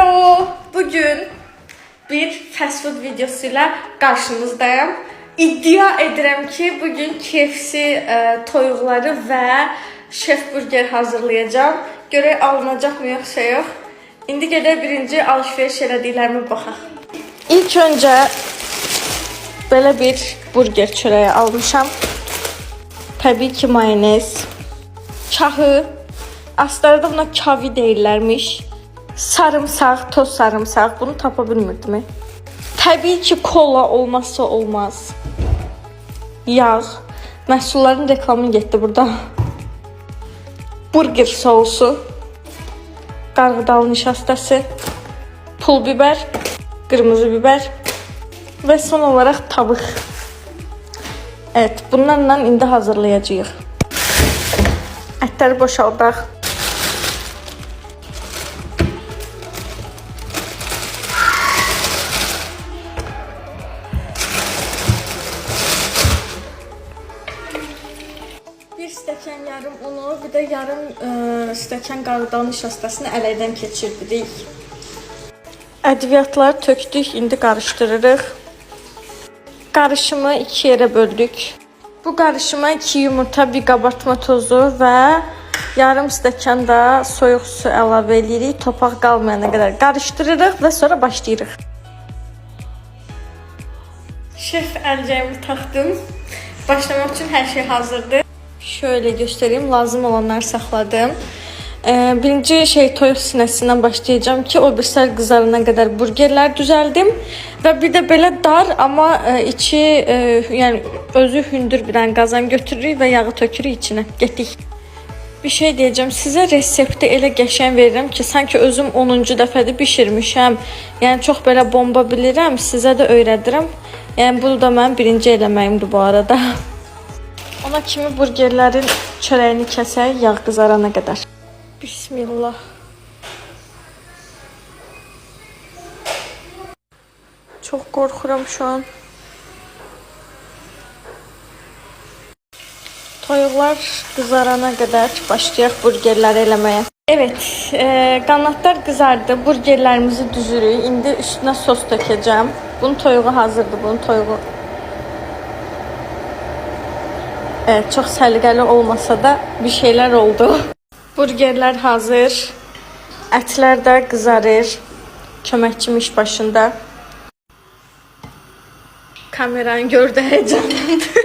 Hello! Bugün bir fast food videosuyla karşınızdayım. İddia edirəm ki, bugün KFC toyuqları və şef burger hazırlayacağım. Görək alınacaq mı yoxsa yox. İndi gedək birinci alışveriş elədiklərimə baxaq. İlk öncə belə bir burger çörəyi almışam. Təbii ki, mayonez, kahı, astarda buna kavi deyirlərmiş. Sarımsaq, toz sarımsaq, bunu tapa bilmirdim. Təbii ki, kola olmazsa olmaz. Yağ, məhsulların reklamı getdi burada. Burger sousu, qarğıdalı nişastası, pul biber, qırmızı biber və son olaraq tavıq. Evet, bunlarla indi hazırlayacağıq. Ətləri boşaldaq. Bir stəkan yarım unu, bir də yarım stəkan qarğıdalı nişastasını ələkdən keçirdik. Ədviyyatları tökdük, indi qarışdırırıq. Qarışımı iki yerə böldük. Bu qarışıma 2 yumurta, bir qabartma tozu və yarım stəkan da soyuq su əlavə edirik. Topaq qalmayana qədər qarışdırırıq və sonra başlayırıq. Şef əlcəyimi taxdım. Başlamaq üçün hər şey hazırdır. Şöyle göstereyim, lazım olanları saxladım. Birinci toyuq sinəsindən başlayacağım ki, o birislər qızarana qədər burgerlər düzəldim. Və bir də belə dar, amma içi, yəni özü hündür bir dənə qazan götürürük və yağı tökürük içinə. Getdik. Bir şey deyəcəm, sizə resepti elə qəşəng verirəm ki, sanki özüm 10-cu dəfədir bişirmişəm. Yəni çox belə bomba bilirəm, sizə də öyrədirəm. Yəni bu da mənim birinci eləməyimdir bu arada. Ona kimi burgerlərin çörəyini kəsək, yağ qızarana qədər. Bismillah. Çox qorxuram şu an. Toyuqlar qızarana qədər başlayaq burgerləri eləməyə. Evet, qanadlar qızardı. Burgerlərimizi düzürük. İndi üstünə sos dökəcəm. Bunun toyuğu hazırdır, bunun toyuğu. Evet, çox səliqəli olmasa da bir şeyler oldu. Burgerlər hazır. Ətlər də qızarır. Köməkçim iş başında. Kameranı gördü, heyecanlandı.